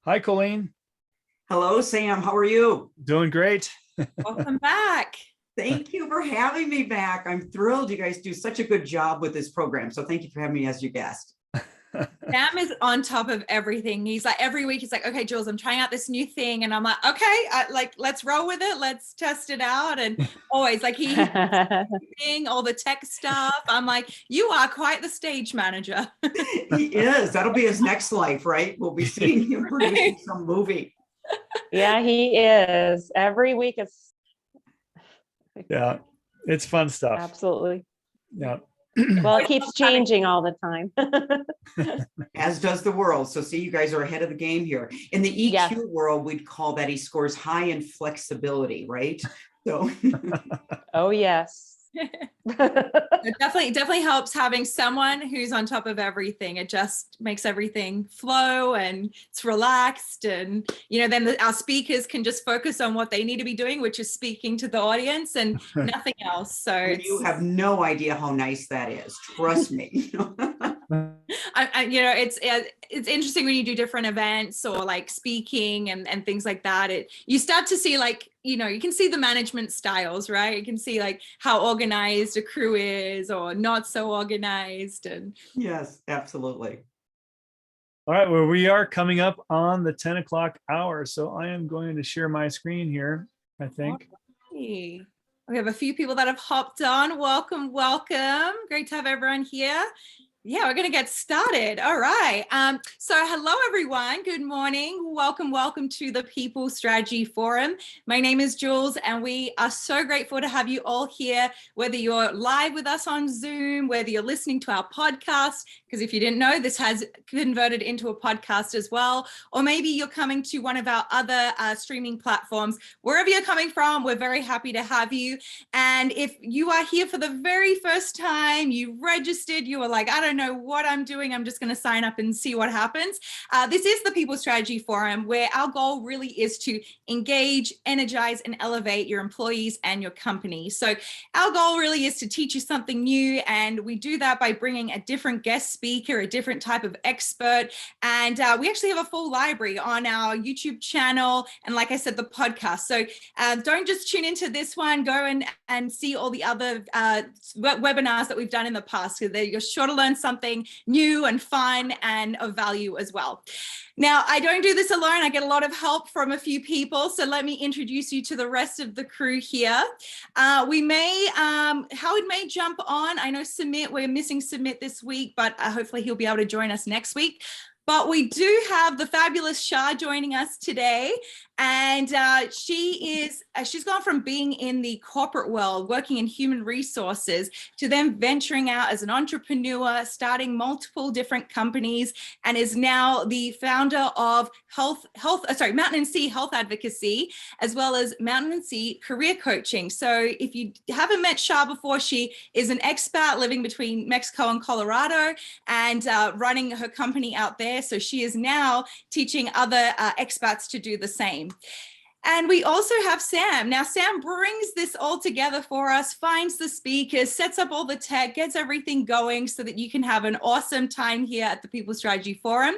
Hi, Colleen. Hello, Sam. How are you? Doing great. Welcome back. Thank you for having me back. I'm thrilled. You guys do such a good job with this program. So thank you for having me as your guest. Sam is on top of everything. He's like, every week he's like, okay, Jules, I'm trying out this new thing. And I'm like, okay, let's roll with it. Let's test it out. And always like he's all the tech stuff. I'm like, you are quite the stage manager. He is. That'll be his next life, right? We'll be seeing him producing some movie. Yeah, he is. Every week it's Yeah, it's fun stuff. absolutely. Yeah. Well, it keeps changing all the time. As does the world. So see, you guys are ahead of the game here. In the EQ Yes. world, we'd call that he scores high in flexibility, right? So Oh, yes. It definitely helps having someone who's on top of everything. It just makes everything flow and it's relaxed. And, then our speakers can just focus on what they need to be doing, which is speaking to the audience and nothing else. So you have no idea how nice that is. Trust me. It's interesting when you do different events or like speaking and things like that. You start to see you can see the management styles, right? You can see like how organized a crew is or not so organized. And Yes, absolutely. All right, well, we are coming up on the 10 o'clock hour. So I am going to share my screen here, I think. we have a few people that have hopped on. Welcome. Great to have everyone here. Yeah, we're going to get started. All right. So hello, everyone. Good morning. Welcome to the People Strategy Forum. My name is Jules, and we are so grateful to have you all here, whether you're live with us on Zoom, whether you're listening to our podcast, because if you didn't know, this has converted into a podcast as well, or maybe you're coming to one of our other streaming platforms. Wherever you're coming from, we're very happy to have you. And if you are here for the very first time, you registered, you were like, I don't know what I'm doing, I'm just going to sign up and see what happens. This is the People Strategy Forum, where our goal really is to engage, energize, and elevate your employees and your company. So our goal really is to teach you something new, and we do that by bringing a different guest speaker, a different type of expert, and we actually have a full library on our YouTube channel, and like I said, the podcast. So don't just tune into this one, go and see all the other webinars that we've done in the past, because you're sure to learn something new and fun and of value as well. Now, I don't do this alone. I get a lot of help from a few people. So let me introduce you to the rest of the crew here. Howard may jump on. I know Sumit, we're missing Sumit this week, but hopefully he'll be able to join us next week. But we do have the fabulous Shah joining us today. And she's gone from being in the corporate world, working in human resources, to then venturing out as an entrepreneur, starting multiple different companies, and is now the founder of Mountain & Sea Health Advocacy, as well as Mountain & Sea Career Coaching. So if you haven't met Shah before, she is an expat living between Mexico and Colorado and running her company out there. So she is now teaching other expats to do the same. And we also have Sam. Now, Sam brings this all together for us, finds the speakers, sets up all the tech, gets everything going so that you can have an awesome time here at the People Strategy Forum.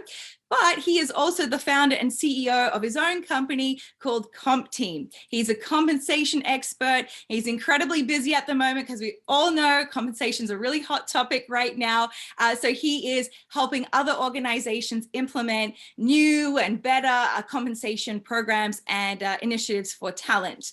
But he is also the founder and CEO of his own company called Comp Team. He's a compensation expert. He's incredibly busy at the moment because we all know compensation is a really hot topic right now. So he is helping other organizations implement new and better compensation programs and initiatives for talent.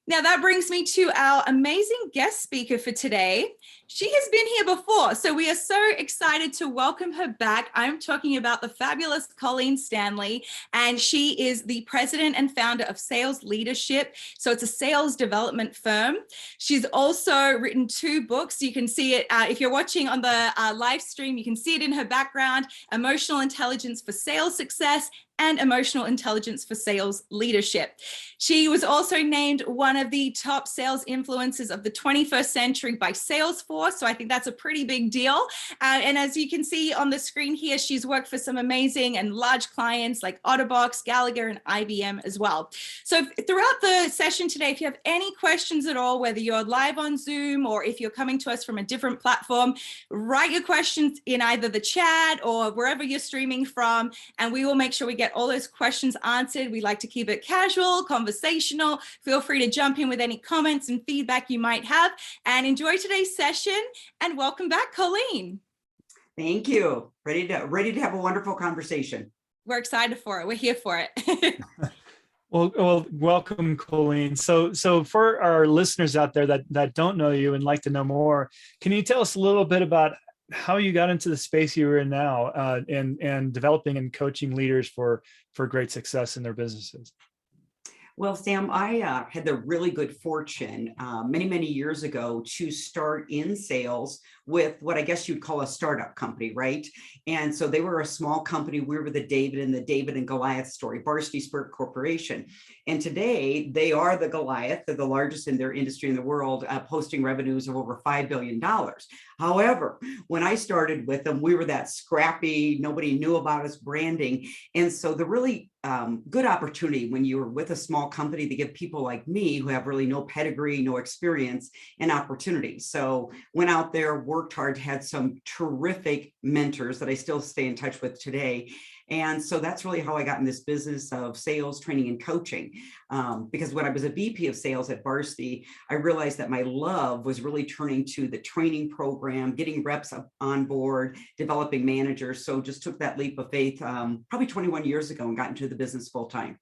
Now that brings me to our amazing guest speaker for today. She has been here before, so we are so excited to welcome her back. I'm talking about the fabulous Colleen Stanley, and she is the president and founder of Sales Leadership. So it's a sales development firm. She's also written 2 books. You can see it if you're watching on the live stream. You can see it in her background: Emotional Intelligence for Sales Success and Emotional Intelligence for Sales Leadership. She was also named one of the top sales influencers of the 21st century by Salesforce, before. So I think that's a pretty big deal. And as you can see on the screen here, she's worked for some amazing and large clients like Otterbox, Gallagher, and IBM as well. So throughout the session today, if you have any questions at all, whether you're live on Zoom or if you're coming to us from a different platform, write your questions in either the chat or wherever you're streaming from, and we will make sure we get all those questions answered. We like to keep it casual, conversational. Feel free to jump in with any comments and feedback you might have, and enjoy today's session. And welcome back, Colleen. Thank you. Ready to have a wonderful conversation. We're excited for it. We're here for it. Well, welcome, Colleen. So for our listeners out there that don't know you and like to know more, can you tell us a little bit about how you got into the space you're in now, and developing and coaching leaders for great success in their businesses? Well, Sam, I had the really good fortune many years ago to start in sales with what I guess you'd call a startup company, right? And so they were a small company. We were the David and Goliath story, Varsity Spurt Corporation. And today they are the Goliath. They're the largest in their industry in the world, posting revenues of over $5 billion. However, when I started with them, we were that scrappy, nobody knew about us branding. And so the really good opportunity when you were with a small company to give people like me who have really no pedigree, no experience, an opportunity. So went out there, worked hard, had some terrific mentors that I still stay in touch with today. And so that's really how I got in this business of sales, training, and coaching. Because when I was a VP of sales at Varsity, I realized that my love was really turning to the training program, getting reps up on board, developing managers. So just took that leap of faith probably 21 years ago and got into the business full time.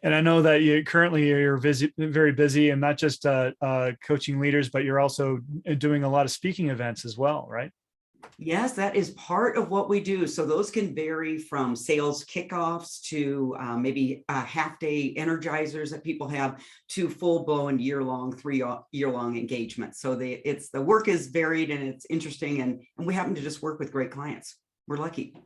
And I know that you're very busy, and not just coaching leaders, but you're also doing a lot of speaking events as well, right? Yes, that is part of what we do. So those can vary from sales kickoffs to maybe half-day energizers that people have to full-blown year-long, 3-year-long engagements. So the work is varied and it's interesting, and we happen to just work with great clients. We're lucky.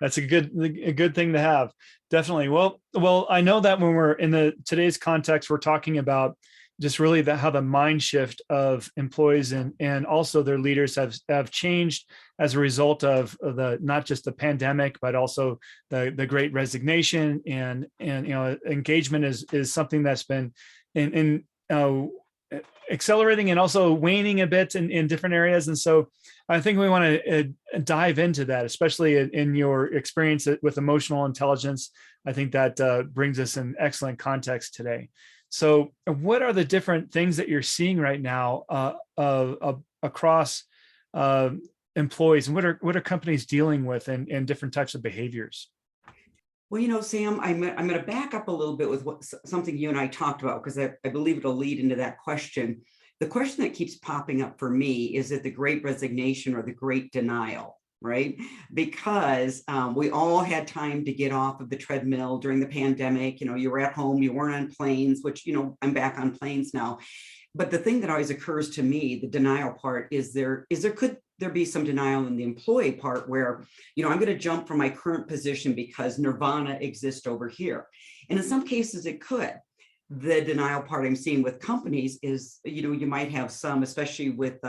That's a good thing to have. Definitely. Well, I know that when we're in today's context, we're talking about just really how the mind shift of employees and also their leaders have changed as a result of not just the pandemic, but also the Great Resignation, and engagement is something that's been accelerating and also waning a bit in different areas. And so I think we want to dive into that, especially in your experience with emotional intelligence. I think that brings us an excellent context today. So what are the different things that you're seeing right now across employees, and what are companies dealing with in different types of behaviors? Well, Sam, I'm going to back up a little bit with something you and I talked about, because I believe it'll lead into that question. The question that keeps popping up for me is it the Great Resignation or the Great Denial, right? Because we all had time to get off of the treadmill during the pandemic. You were at home, you weren't on planes, which, I'm back on planes now. But the thing that always occurs to me, the denial part, could there be some denial in the employee part where, I'm going to jump from my current position because nirvana exists over here. And in some cases it could. The denial part I'm seeing with companies is, you might have some, especially with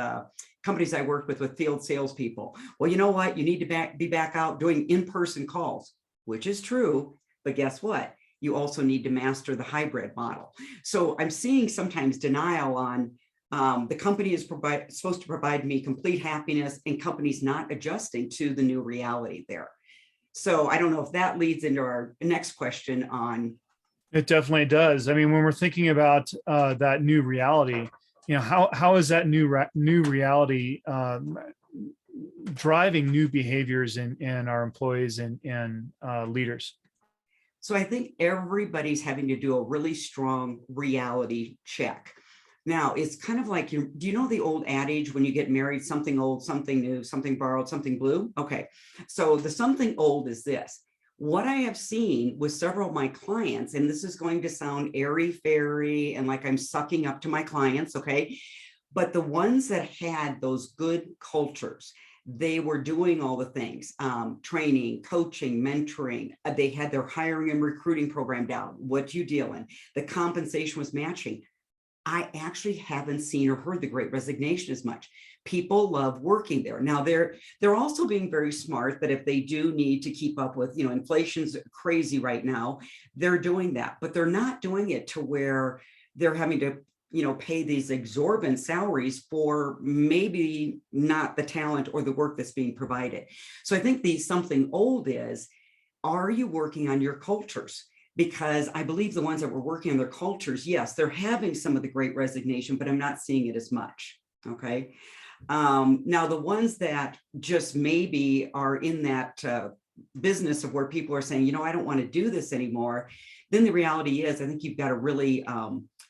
companies I work with field salespeople. Well, you know what? You need to be back out doing in-person calls, which is true. But guess what? You also need to master the hybrid model. So I'm seeing sometimes denial on the company is supposed to provide me complete happiness, and companies not adjusting to the new reality there. So I don't know if that leads into our next question on. It definitely does. I mean, when we're thinking about that new reality, how is that new reality driving new behaviors in our employees and leaders? So I think everybody's having to do a really strong reality check. Now, it's kind of like, do you know the old adage, when you get married, something old, something new, something borrowed, something blue? Okay, so the something old is this. What I have seen with several of my clients, and this is going to sound airy-fairy and like I'm sucking up to my clients, okay? But the ones that had those good cultures, they were doing all the things, training, coaching, mentoring. They had their hiring and recruiting program down. What you deal in? The compensation was matching. I actually haven't seen or heard the Great Resignation as much. People love working there. Now they're also being very smart that if they do need to keep up with, inflation's crazy right now, they're doing that, but they're not doing it to where they're having to, pay these exorbitant salaries for maybe not the talent or the work that's being provided. So I think something old is, are you working on your cultures? Because I believe the ones that were working on their cultures, yes, they're having some of the Great Resignation, but I'm not seeing it as much. Okay. Now, the ones that just maybe are in that business of where people are saying, I don't want to do this anymore, then the reality is, I think you've got to really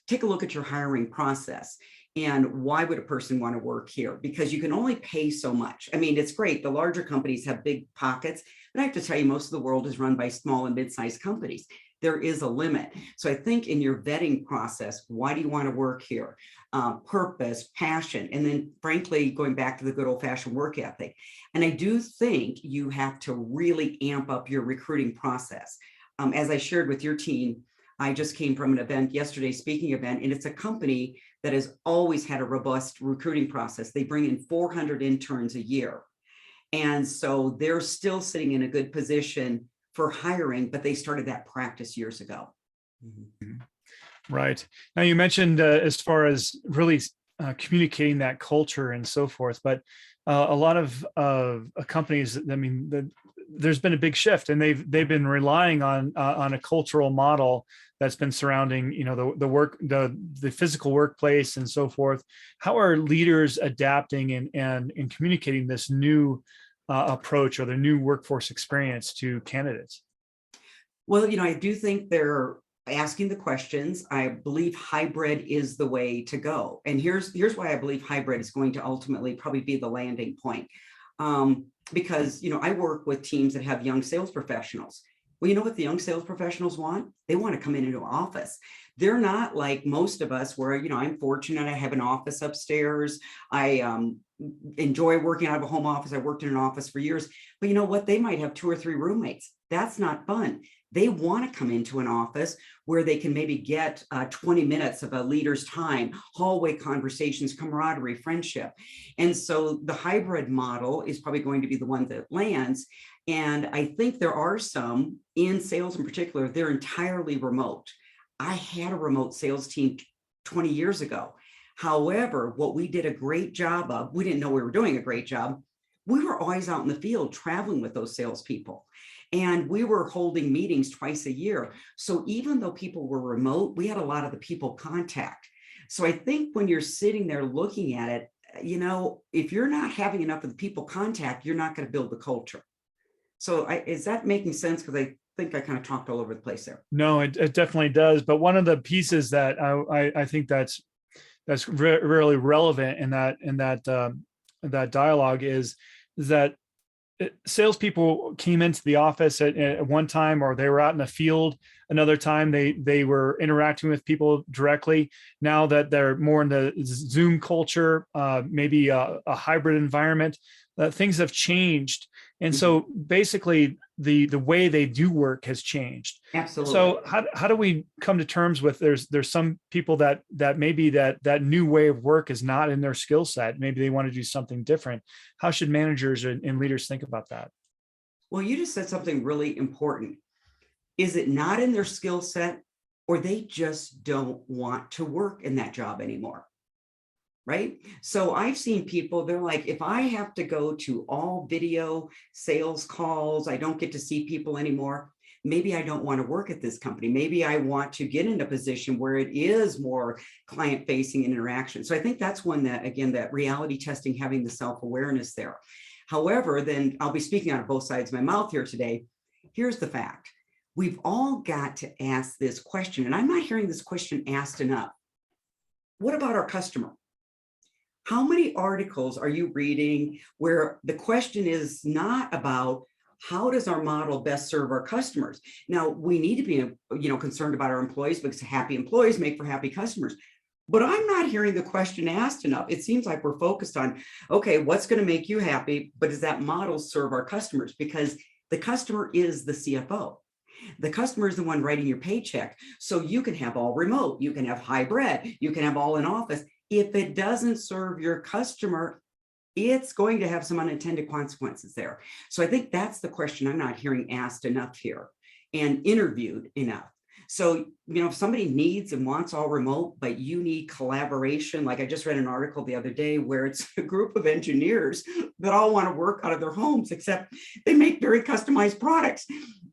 take a look at your hiring process. And why would a person want to work here? Because you can only pay so much. I mean, it's great. The larger companies have big pockets, but I have to tell you, most of the world is run by small and mid-sized companies. There is a limit. So I think in your vetting process, why do you want to work here? Purpose, passion, and then frankly, going back to the good old-fashioned work ethic. And I do think you have to really amp up your recruiting process. As I shared with your team, I just came from an event yesterday, speaking event, and it's a company that has always had a robust recruiting process. They bring in 400 interns a year. And so they're still sitting in a good position for hiring, but they started that practice years ago. Mm-hmm. Right. Now you mentioned as far as really communicating that culture and so forth, but a lot of companies, I mean, there's been a big shift, and they've been relying on a cultural model that's been surrounding, the physical workplace and so forth. How are leaders adapting and communicating this new approach or the new workforce experience to candidates? Well, I do think they're asking the questions. I believe hybrid is the way to go. And here's why I believe hybrid is going to ultimately probably be the landing point. Because, I work with teams that have young sales professionals. Well, you know what the young sales professionals want? They want to come into an office. They're not like most of us where, I'm fortunate. I have an office upstairs. I enjoy working out of a home office. I worked in an office for years, but you know what? They might have 2 or 3 roommates. That's not fun. They want to come into an office where they can maybe get 20 minutes of a leader's time, hallway conversations, camaraderie, friendship. And so the hybrid model is probably going to be the one that lands. And I think there are some in sales in particular, they're entirely remote. I had a remote sales team 20 years ago. However, what we did a great job of, we didn't know we were doing a great job. We were always out in the field traveling with those salespeople. And we were holding meetings twice a year. So even though people were remote, we had a lot of the people contact. So I think when you're sitting there looking at it, if you're not having enough of the people contact, you're not going to build the culture. So is that making sense? Because I think I kind of talked all over the place there. No, it definitely does. But one of the pieces that I think that's really relevant in that dialogue is that salespeople came into the office at one time, or they were out in the field another time. They were interacting with people directly. Now that they're more in the Zoom culture, maybe a hybrid environment, things have changed. And so basically the way they do work has changed. Absolutely. So how do we come to terms with there's some people that maybe that new way of work is not in their skill set. Maybe they want to do something different. How should managers and leaders think about that? Well, you just said something really important. Is it not in their skill set, or they just don't want to work in that job anymore? Right? So I've seen people, they're like, if I have to go to all video sales calls, I don't get to see people anymore. Maybe I don't want to work at this company. Maybe I want to get in a position where it is more client facing and interaction. So I think that's one that, again, that reality testing, having the self-awareness there. However, then I'll be speaking out of both sides of my mouth here today. Here's the fact. We've all got to ask this question, and I'm not hearing this question asked enough. What about our customer? How many articles are you reading where the question is not about how does our model best serve our customers? Now, we need to be, concerned about our employees, because happy employees make for happy customers. But I'm not hearing the question asked enough. It seems like we're focused on, okay, what's going to make you happy? But does that model serve our customers? Because the customer is the CFO. The customer is the one writing your paycheck. So you can have all remote, you can have hybrid, you can have all in office. If it doesn't serve your customer, it's going to have some unintended consequences there. So I think that's the question I'm not hearing asked enough here and interviewed enough. So, if somebody needs and wants all remote, but you need collaboration, like I just read an article the other day where it's a group of engineers that all want to work out of their homes, except they make very customized products.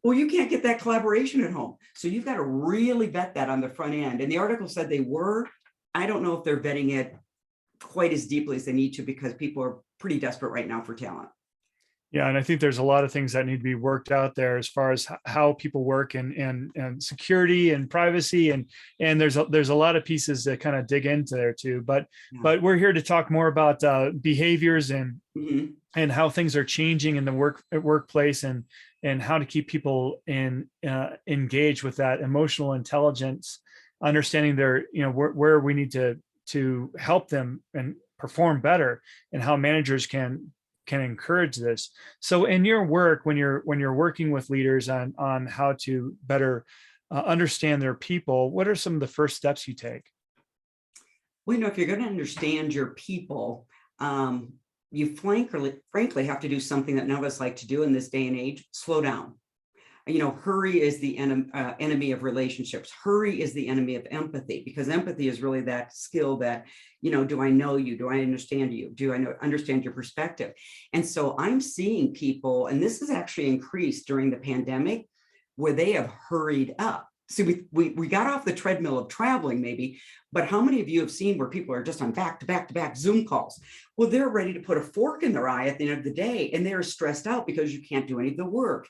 Well, you can't get that collaboration at home. So you've got to really vet that on the front end. And the article said they were. I don't know if they're vetting it quite as deeply as they need to, because people are pretty desperate right now for talent. Yeah, and I think there's a lot of things that need to be worked out there as far as how people work and security and privacy, and there's a lot of pieces that kind of dig into there too. But we're here to talk more about behaviors and how things are changing in the workplace, and how to keep people engaged with that emotional intelligence, understanding their where we need to help them and perform better, and how managers can encourage this. So in your work, when you're working with leaders on how to better understand their people, what are some of the first steps you take? Well, if you're going to understand your people, you frankly have to do something that none of us like to do in this day and age: slow down. Hurry is the enemy of relationships. Hurry is the enemy of empathy, because empathy is really that skill that, do I know you? Do I understand you? Do I understand your perspective? And so I'm seeing people, and this has actually increased during the pandemic, where they have hurried up. See, we got off the treadmill of traveling maybe, but how many of you have seen where people are just on back-to-back Zoom calls? Well, they're ready to put a fork in their eye at the end of the day, and they're stressed out because you can't do any of the work.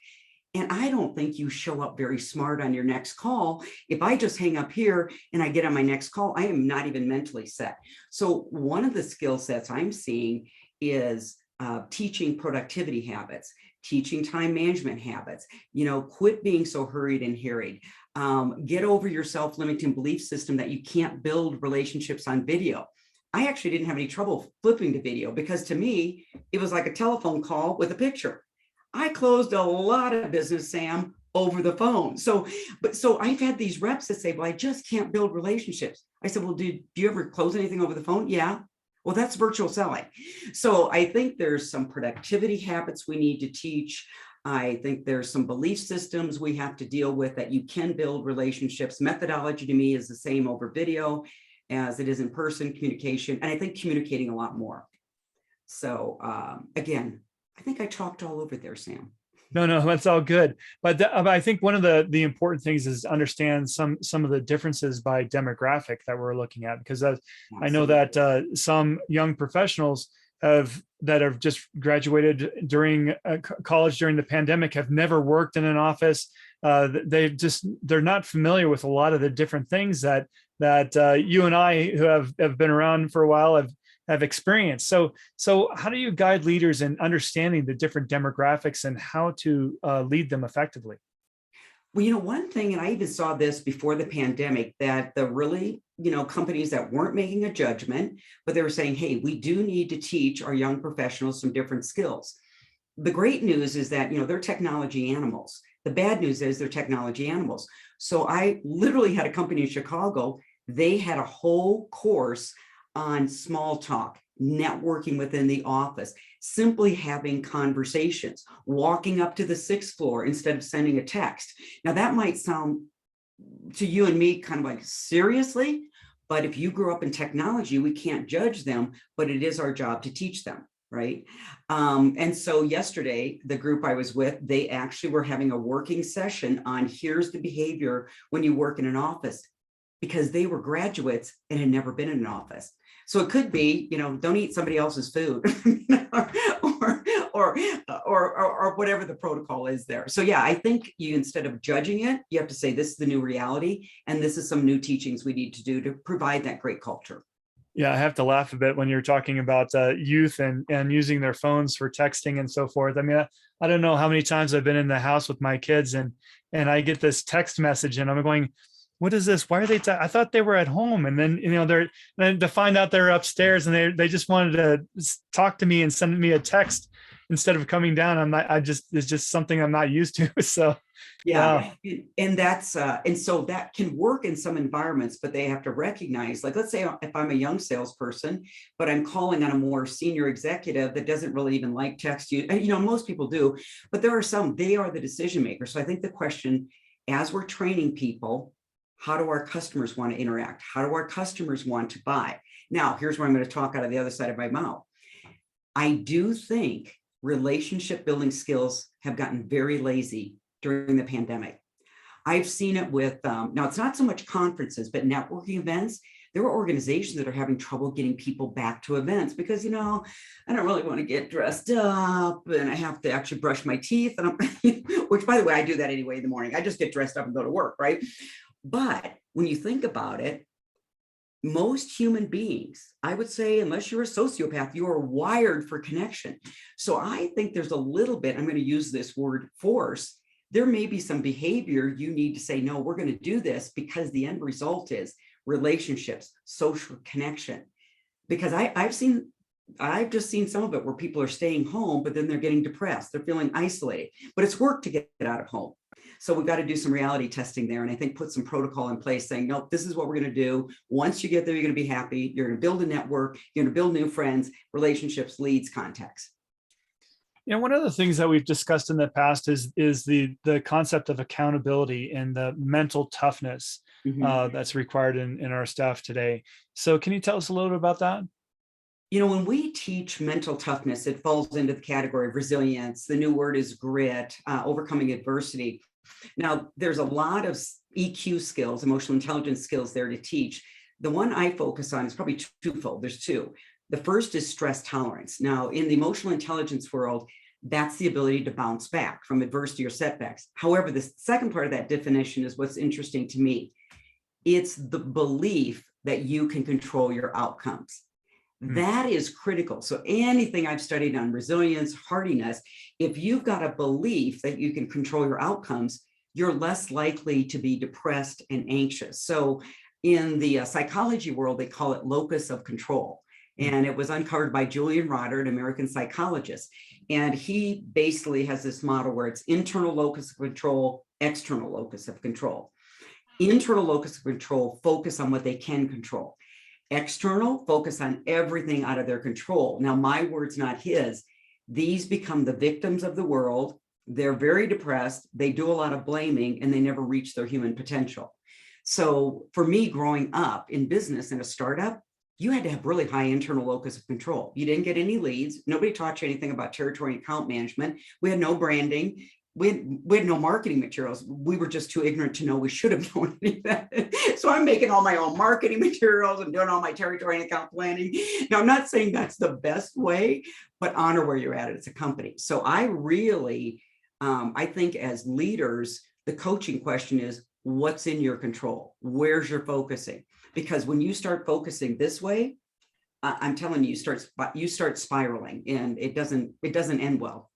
And I don't think you show up very smart on your next call. If I just hang up here and I get on my next call, I am not even mentally set. So one of the skill sets I'm seeing is teaching productivity habits, teaching time management habits, quit being so hurried and harried. Get over your self-limiting belief system that you can't build relationships on video. I actually didn't have any trouble flipping to video, because to me, it was like a telephone call with a picture. I closed a lot of business, Sam, over the phone. So I've had these reps that say, well, I just can't build relationships. I said, well, do you ever close anything over the phone? Yeah. Well, that's virtual selling. So I think there's some productivity habits we need to teach. I think there's some belief systems we have to deal with that you can build relationships. Methodology to me is the same over video as it is in person communication. And I think communicating a lot more. So again, I think I talked all over there, Sam. No, that's all good. But I think one of the important things is to understand some of the differences by demographic that we're looking at, because I know that some young professionals that have just graduated during college during the pandemic have never worked in an office. They're not familiar with a lot of the different things that you and I, who have been around for a while, have experienced. So how do you guide leaders in understanding the different demographics and how to lead them effectively? Well, one thing, and I even saw this before the pandemic, that the really, companies that weren't making a judgment, but they were saying, hey, we do need to teach our young professionals some different skills. The great news is that, they're technology animals. The bad news is they're technology animals. So I literally had a company in Chicago. They had a whole course on small talk, networking within the office, simply having conversations, walking up to the 6th floor instead of sending a text. Now that might sound to you and me kind of like, seriously, but if you grew up in technology, we can't judge them, but it is our job to teach them, right? And so yesterday, the group I was with, they actually were having a working session on here's the behavior when you work in an office, because they were graduates and had never been in an office. So it could be, don't eat somebody else's food or whatever the protocol is there. So yeah, I think instead of judging it, you have to say, this is the new reality. And this is some new teachings we need to do to provide that great culture. Yeah, I have to laugh a bit when you're talking about youth and using their phones for texting and so forth. I mean, I don't know how many times I've been in the house with my kids and I get this text message and I'm going, what is this? Why are they? I thought they were at home. And then, then to find out they're upstairs and they just wanted to talk to me and send me a text. instead of coming down, it's just something I'm not used to. So yeah. And that's and so that can work in some environments, but they have to recognize, like, let's say if I'm a young salesperson, but I'm calling on a more senior executive that doesn't really even like text you, and most people do, but there are some, they are the decision makers. So I think the question, as we're training people, how do our customers want to interact? How do our customers want to buy? Now, here's where I'm going to talk out of the other side of my mouth. I do think relationship building skills have gotten very lazy during the pandemic. I've seen it with, now it's not so much conferences, but networking events. There are organizations that are having trouble getting people back to events because, I don't really want to get dressed up and I have to actually brush my teeth. And which, by the way, I do that anyway in the morning. I just get dressed up and go to work, right? But when you think about it, most human beings, I would say, unless you're a sociopath, you are wired for connection. So I think there's a little bit, I'm going to use this word force. There may be some behavior you need to say, no, we're going to do this because the end result is relationships, social connection. Because I've just seen some of it where people are staying home, but then they're getting depressed. They're feeling isolated, but it's work to get out of home. So we've got to do some reality testing there. And I think put some protocol in place saying, no, this is what we're going to do. Once you get there, you're going to be happy. You're going to build a network. You're going to build new friends, relationships, leads, contacts. One of the things that we've discussed in the past is the concept of accountability and the mental toughness that's required in our staff today. So can you tell us a little bit about that? When we teach mental toughness, it falls into the category of resilience. The new word is grit, overcoming adversity. Now, there's a lot of EQ skills, emotional intelligence skills there to teach. The one I focus on is probably twofold. There's two. The first is stress tolerance. Now, in the emotional intelligence world, that's the ability to bounce back from adversity or setbacks. However, the second part of that definition is what's interesting to me. It's the belief that you can control your outcomes. That is critical. So anything I've studied on resilience, hardiness, if you've got a belief that you can control your outcomes, you're less likely to be depressed and anxious. So in the psychology world, they call it Locus of Control. And it was uncovered by Julian Rotter, an American psychologist. And he basically has this model where it's internal locus of control, external locus of control. Internal locus of control focus on what they can control. External focus on everything out of their control. Now, my words, not his. These become the victims of the world. They're very depressed. They do a lot of blaming and they never reach their human potential. So for me, growing up in business in a startup, you had to have really high internal locus of control. You didn't get any leads. Nobody taught you anything about territory and account management. We had no branding. We had no marketing materials. We were just too ignorant to know we should have known any of that. So I'm making all my own marketing materials and doing all my territory and account planning. Now, I'm not saying that's the best way, but honor where you're at as a company. So I really, I think as leaders, the coaching question is, what's in your control? Where's your focusing? Because when you start focusing this way, I'm telling you, you start spiraling and it doesn't end well.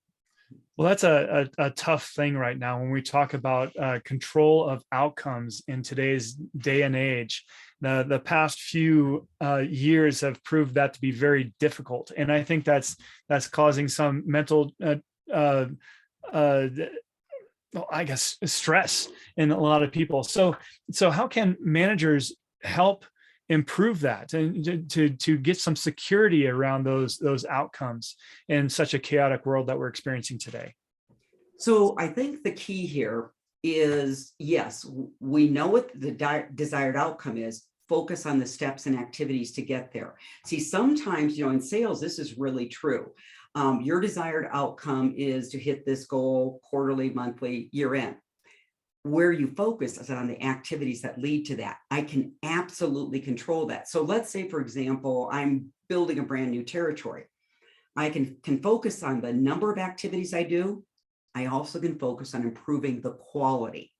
Well, that's a tough thing right now when we talk about control of outcomes in today's day and age. The past few years have proved that to be very difficult, and I think that's causing some mental, I guess, stress in a lot of people. So how can managers help improve that and to get some security around those outcomes in such a chaotic world that we're experiencing today? So I think the key here is, yes, we know what the desired outcome is. Focus on the steps and activities to get there. See, sometimes, in sales, this is really true. Your desired outcome is to hit this goal quarterly, monthly, year end. Where you focus is on the activities that lead to that. I can absolutely control that. So let's say, for example, I'm building a brand new territory. I can focus on the number of activities I do. I also can focus on improving the quality.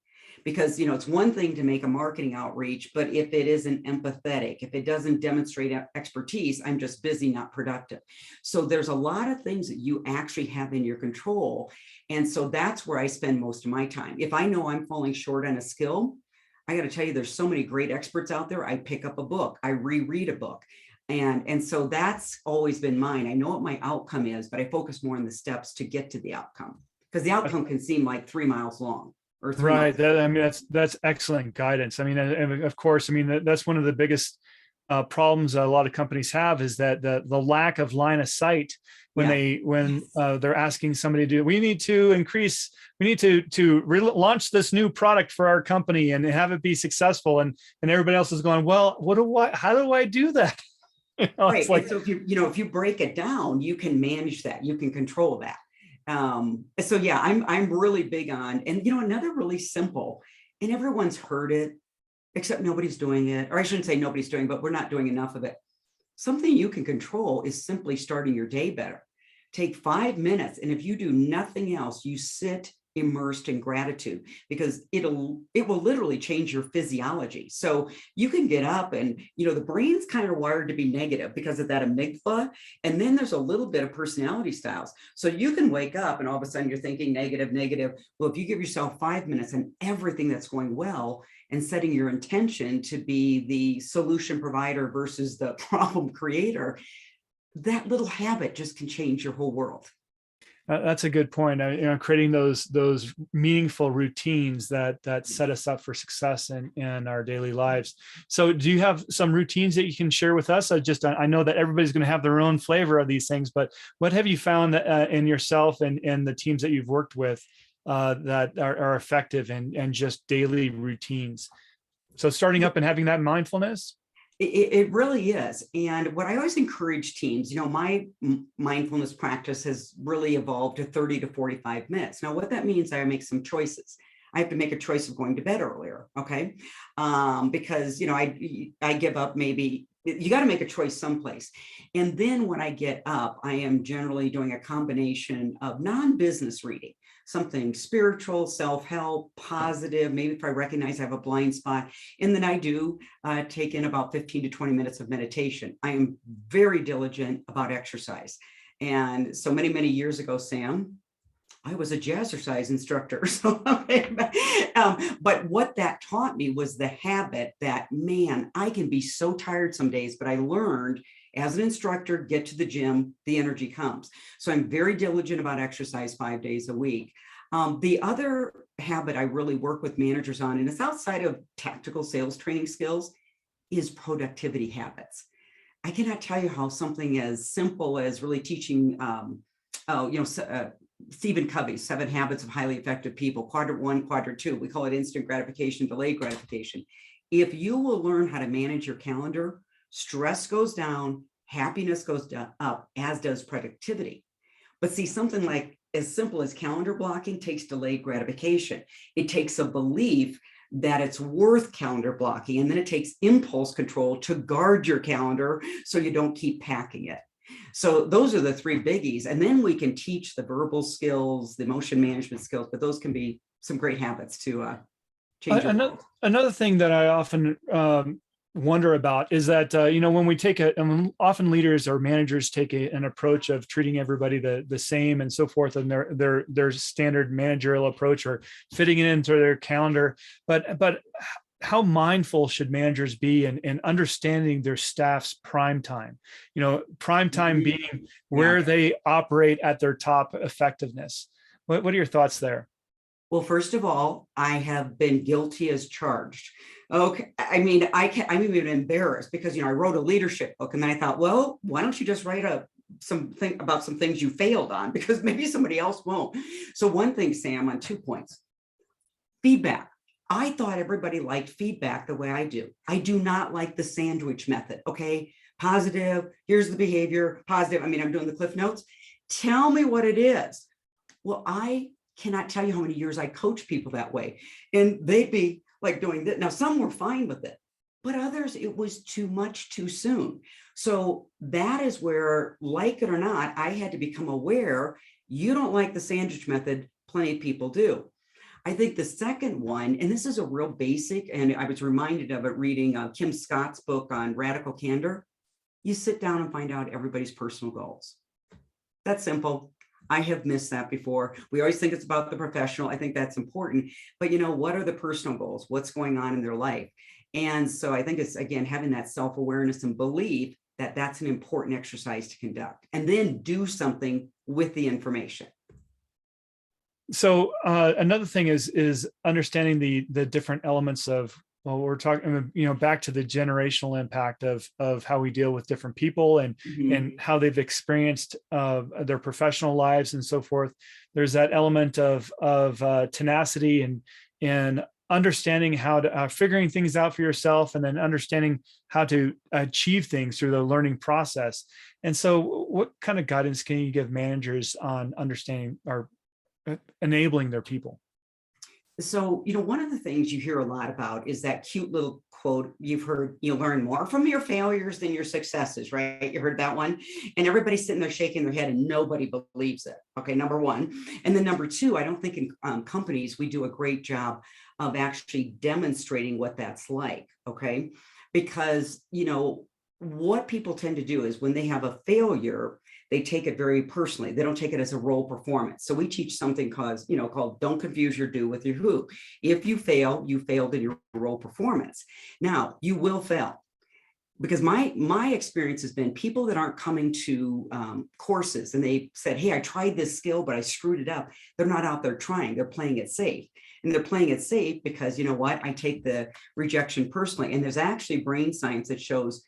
Because, it's one thing to make a marketing outreach, but if it isn't empathetic, if it doesn't demonstrate expertise, I'm just busy, not productive. So there's a lot of things that you actually have in your control. And so that's where I spend most of my time. If I know I'm falling short on a skill, I got to tell you, there's so many great experts out there. I pick up a book, I reread a book. And so that's always been mine. I know what my outcome is, but I focus more on the steps to get to the outcome, because the outcome can seem like 3 miles long or 3 miles. Right. I mean, that's excellent guidance. I mean, and of course, I mean, that's one of the biggest problems a lot of companies have, is that the lack of line of sight when they're asking somebody to do. We need to launch this new product for our company and have it be successful, and everybody else is going, well, how do I do that? Right. It's like, and so if you break it down, you can manage that, you can control that. So yeah, I'm really big on, and another really simple, and everyone's heard it, except nobody's doing it, or I shouldn't say nobody's doing, but we're not doing enough of it. Something you can control is simply starting your day better. Take 5 minutes, and if you do nothing else, you sit immersed in gratitude, because it will literally change your physiology. So you can get up, and the brain's kind of wired to be negative because of that amygdala, and then there's a little bit of personality styles. So you can wake up and all of a sudden you're thinking negative. Well, if you give yourself 5 minutes and everything that's going well, and setting your intention to be the solution provider versus the problem creator, that little habit just can change your whole world. That's a good point. Creating those meaningful routines that set us up for success in our daily lives. So, do you have some routines that you can share with us? I know that everybody's going to have their own flavor of these things, but what have you found that in yourself and the teams that you've worked with that are effective and just daily routines? So, starting up and having that mindfulness. It really is. And what I always encourage teams, my mindfulness practice has really evolved to 30 to 45 minutes. Now, what that means, I make some choices. I have to make a choice of going to bed earlier. Okay. Because, I give up, maybe you got to make a choice someplace. And then when I get up, I am generally doing a combination of non-business reading, something spiritual, self-help, positive, maybe if I recognize I have a blind spot. And then I do take in about 15 to 20 minutes of meditation. I am very diligent about exercise. And so many years ago, Sam, I was a jazzercise instructor. So, but what that taught me was the habit that, man, I can be so tired some days, but I learned as an instructor, get to the gym, the energy comes. So I'm very diligent about exercise 5 days a week. The other habit I really work with managers on, and it's outside of tactical sales training skills, is productivity habits. I cannot tell you how something as simple as really teaching, Stephen Covey's 7 Habits of Highly Effective People, quadrant 1, quadrant 2, we call it instant gratification, delayed gratification. If you will learn how to manage your calendar, stress goes down, happiness goes up, as does productivity. But see, something like as simple as calendar blocking takes delayed gratification. It takes a belief that it's worth calendar blocking, and then it takes impulse control to guard your calendar so you don't keep packing it. So those are the 3 biggies. And then we can teach the verbal skills, the emotion management skills, but those can be some great habits to change your world. Another thing that I often wonder about is that, when we take often leaders or managers take an approach of treating everybody the same and so forth, and their standard managerial approach or fitting it into their calendar. But how mindful should managers be in understanding their staff's prime time? Prime time being where they operate at their top effectiveness. What are your thoughts there? Well, first of all, I have been guilty as charged. Okay. I mean, I'm even embarrassed because, I wrote a leadership book, and then I thought, well, why don't you just write something about some things you failed on, because maybe somebody else won't. So one thing, Sam, on 2 points, feedback. I thought everybody liked feedback the way I do. I do not like the sandwich method. Okay. Positive. Here's the behavior. Positive. I mean, I'm doing the Cliff Notes. Tell me what it is. Well, I cannot tell you how many years I coach people that way. And they'd be like doing that. Now, some were fine with it, but others, it was too much too soon. So that is where, like it or not, I had to become aware. You don't like the sandwich method. Plenty of people do. I think the second one, and this is a real basic, and I was reminded of it reading Kim Scott's book on radical candor. You sit down and find out everybody's personal goals. That's simple. I have missed that before. We always think it's about the professional. I think that's important, but what are the personal goals? What's going on in their life? And so I think it's, again, having that self-awareness and belief that's an important exercise to conduct, and then do something with the information. So another thing is understanding the different elements of, well, we're talking, back to the generational impact of how we deal with different people and how they've experienced their professional lives and so forth. There's that element of tenacity and understanding how to figuring things out for yourself, and then understanding how to achieve things through the learning process. And so what kind of guidance can you give managers on understanding or enabling their people? So, one of the things you hear a lot about is that cute little quote you've heard: you learn more from your failures than your successes, right? You heard that one? And everybody's sitting there shaking their head and nobody believes it. Okay, number one. And then number two, I don't think in companies we do a great job of actually demonstrating what that's like, okay? Because, what people tend to do is when they have a failure, they take it very personally. They don't take it as a role performance. So we teach something called don't confuse your do with your who. If you fail, you failed in your role performance. Now, you will fail. Because my experience has been people that aren't coming to courses and they said, hey, I tried this skill, but I screwed it up. They're not out there trying. They're playing it safe. And they're playing it safe because, I take the rejection personally. And there's actually brain science that shows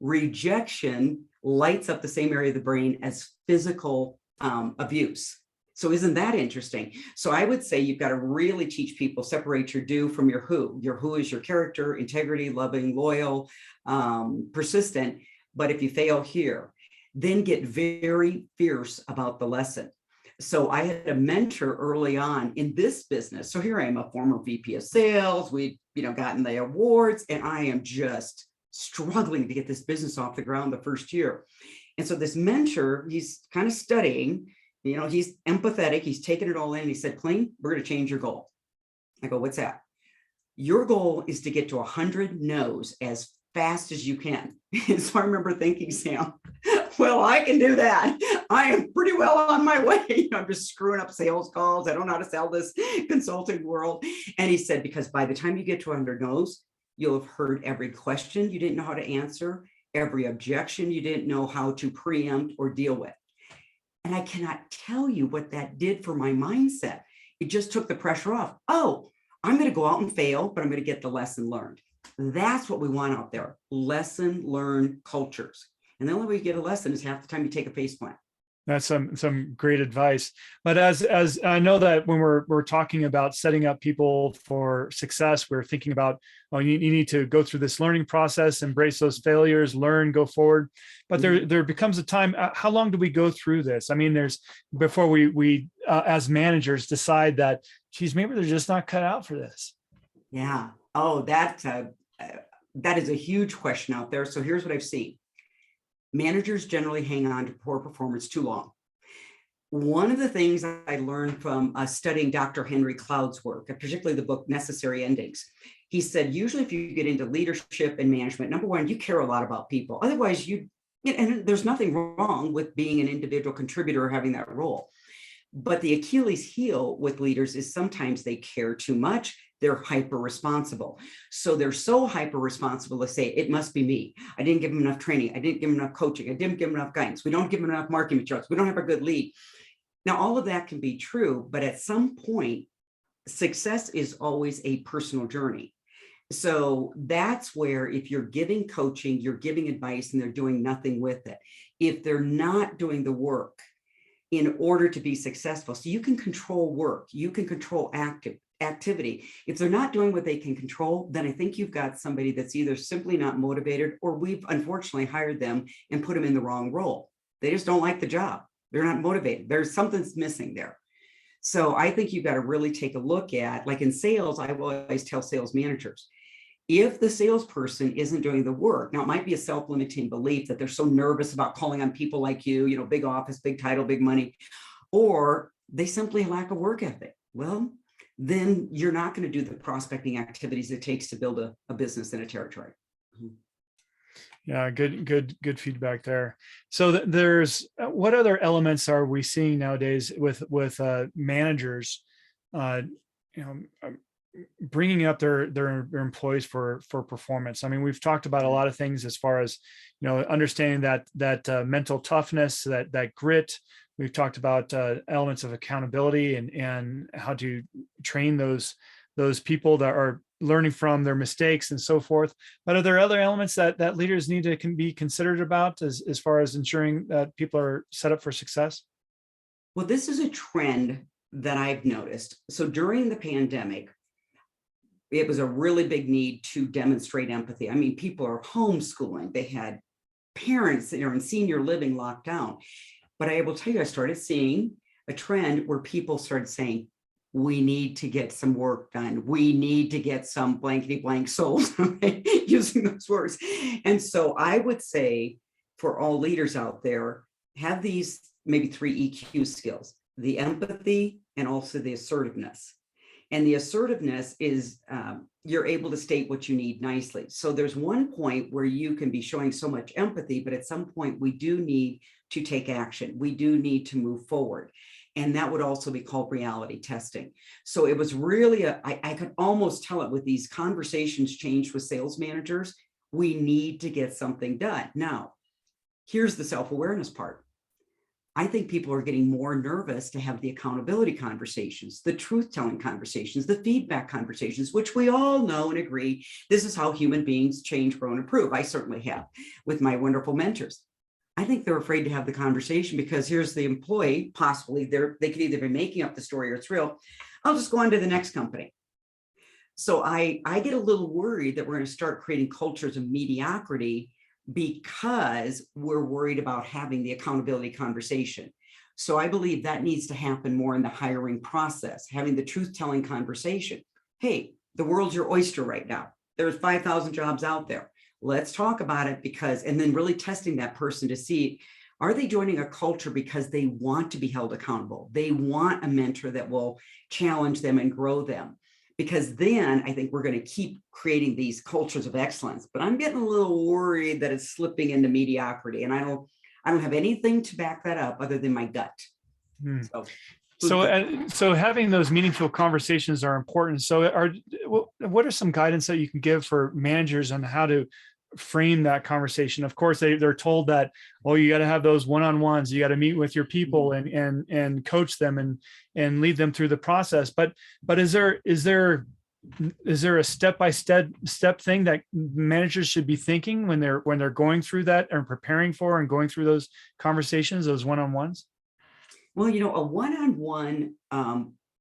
rejection lights up the same area of the brain as physical abuse. So isn't that interesting? So I would say you've got to really teach people, separate your do from your who. Your who is your character, integrity, loving, loyal, persistent. But if you fail here, then get very fierce about the lesson. So I had a mentor early on in this business. So here I am, a former VP of sales. We've, gotten the awards, and I am just struggling to get this business off the ground the first year. And so this mentor, he's kind of studying, he's empathetic. He's taking it all in. He said, Colleen, we're going to change your goal. I go, what's that? Your goal is to get to 100 no's as fast as you can. And so I remember thinking, Sam, well, I can do that. I am pretty well on my way. I'm just screwing up sales calls. I don't know how to sell this consulting world. And he said, because by the time you get to 100 no's, you'll have heard every question you didn't know how to answer, every objection you didn't know how to preempt or deal with. And I cannot tell you what that did for my mindset. It just took the pressure off. Oh, I'm going to go out and fail, but I'm going to get the lesson learned. That's what we want out there. Lesson learned cultures. And the only way you get a lesson is half the time you take a face plant. That's some great advice. But as I know that when we're talking about setting up people for success, we're thinking about, you need to go through this learning process, embrace those failures, learn, go forward. But there becomes a time. How long do we go through this? I mean, before we as managers decide that, geez, maybe they're just not cut out for this. Yeah. Oh, that is a huge question out there. So here's what I've seen. Managers generally hang on to poor performance too long. One of the things I learned from studying Dr. Henry Cloud's work, particularly the book Necessary Endings, he said, usually if you get into leadership and management, number one, you care a lot about people. Otherwise, and there's nothing wrong with being an individual contributor or having that role. But the Achilles heel with leaders is sometimes they care too much. They're hyper responsible. So they're so hyper responsible to say, it must be me. I didn't give them enough training. I didn't give them enough coaching. I didn't give them enough guidance. We don't give them enough marketing materials. We don't have a good lead. Now, all of that can be true, but at some point, success is always a personal journey. So that's where if you're giving coaching, you're giving advice, and they're doing nothing with it. If they're not doing the work in order to be successful, so you can control work, you can control activity. If they're not doing what they can control, then I think you've got somebody that's either simply not motivated, or we've unfortunately hired them and put them in the wrong role. They just don't like the job. They're not motivated. There's something's missing there. So I think you've got to really take a look at, like in sales, I will always tell sales managers, if the salesperson isn't doing the work, now it might be a self-limiting belief that they're so nervous about calling on people like you, big office, big title, big money, or they simply lack a work ethic. Well, then you're not going to do the prospecting activities it takes to build a business in a territory. Yeah, good feedback there. So there's what other elements are we seeing nowadays with managers? bringing up their employees for performance. I mean, we've talked about a lot of things as far as, understanding that mental toughness, that grit. We've talked about elements of accountability and how to train those people that are learning from their mistakes and so forth. But are there other elements that leaders need to be considered about as far as ensuring that people are set up for success? Well, this is a trend that I've noticed. So during the pandemic, it was a really big need to demonstrate empathy. I mean, people are homeschooling. They had parents that are in senior living locked down. But I will tell you, I started seeing a trend where people started saying, we need to get some work done. We need to get some blankety blank souls, using those words. And so I would say for all leaders out there, have these maybe 3 EQ skills: the empathy and also the assertiveness. And the assertiveness is you're able to state what you need nicely. So there's one point where you can be showing so much empathy, but at some point we do need to take action. We do need to move forward. And that would also be called reality testing. So it was really, I could almost tell it with these conversations changed with sales managers. We need to get something done. Now, here's the self-awareness part. I think people are getting more nervous to have the accountability conversations, the truth-telling conversations, the feedback conversations, which we all know and agree, this is how human beings change, grow, and improve. I certainly have with my wonderful mentors. I think they're afraid to have the conversation because here's the employee, possibly they could either be making up the story or it's real. I'll just go on to the next company. So I get a little worried that we're going to start creating cultures of mediocrity because we're worried about having the accountability conversation. So I believe that needs to happen more in the hiring process, having the truth-telling conversation. Hey, the world's your oyster right now. There's 5,000 jobs out there. Let's talk about it and then really testing that person to see, are they joining a culture because they want to be held accountable? They want a mentor that will challenge them and grow them. Because then I think we're going to keep creating these cultures of excellence. But I'm getting a little worried that it's slipping into mediocrity, and I don't have anything to back that up other than my gut. So having those meaningful conversations are important. So what are some guidance that you can give for managers on how to frame that conversation? Of course, they're told that, oh, you got to have those one-on-ones, you got to meet with your people and coach them and lead them through the process. But is there a step-by-step thing that managers should be thinking when they're going through that and preparing for and going through those conversations, those one-on-ones? Well, a one-on-one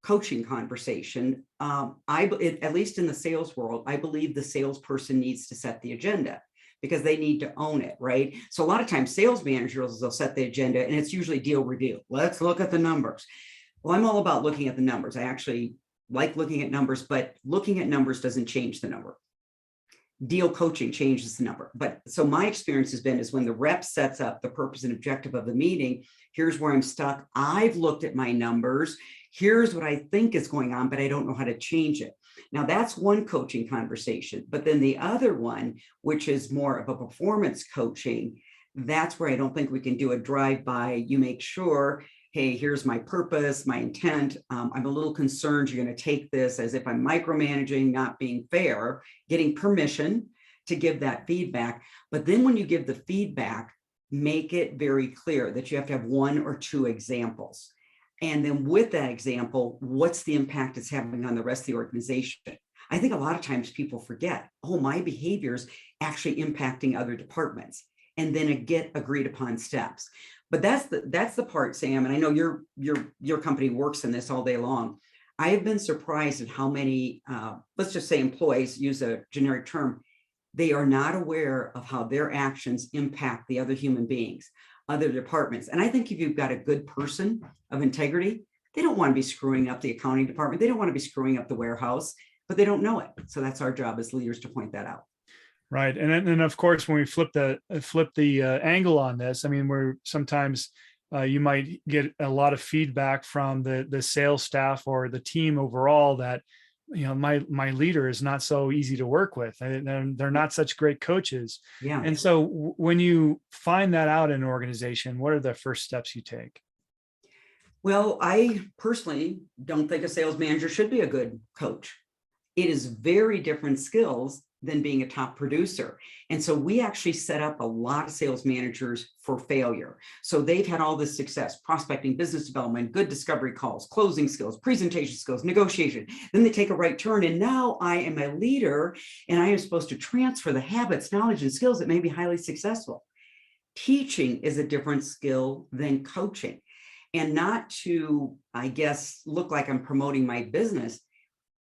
coaching conversation, at least in the sales world, I believe the salesperson needs to set the agenda because they need to own it, right? So a lot of times sales managers will set the agenda and it's usually deal review. Let's look at the numbers. Well, I'm all about looking at the numbers. I actually like looking at numbers, but looking at numbers doesn't change the number. Deal coaching changes the number. But so my experience has been is when the rep sets up the purpose and objective of the meeting, here's where I'm stuck. I've looked at my numbers. Here's what I think is going on, but I don't know how to change it. Now that's one coaching conversation. But then the other one, which is more of a performance coaching, that's where I don't think we can do a drive-by. You make sure, hey, here's my purpose, my intent. I'm a little concerned you're going to take this as if I'm micromanaging, not being fair, getting permission to give that feedback. But then when you give the feedback, make it very clear that you have to have 1 or 2 examples. And then with that example, what's the impact it's having on the rest of the organization? I think a lot of times people forget, oh, my behavior's actually impacting other departments, and then get agreed upon steps. But that's the part, Sam, and I know your company works in this all day long. I have been surprised at how many, let's just say employees, use a generic term, they are not aware of how their actions impact the other human beings, other departments. And I think if you've got a good person of integrity, they don't want to be screwing up the accounting department. They don't want to be screwing up the warehouse, but they don't know it. So that's our job as leaders to point that out. Right. And then of course, when we flip the angle on this, I mean, we're sometimes you might get a lot of feedback from the sales staff or the team overall that, my leader is not so easy to work with. They're not such great coaches. Yeah. And so when you find that out in an organization, what are the first steps you take? Well, I personally don't think a sales manager should be a good coach. It is very different skills than being a top producer. And so we actually set up a lot of sales managers for failure. So they've had all this success, prospecting, business development, good discovery calls, closing skills, presentation skills, negotiation. Then they take a right turn. And now I am a leader and I am supposed to transfer the habits, knowledge, and skills that may be highly successful. Teaching is a different skill than coaching. And not to, I guess, look like I'm promoting my business,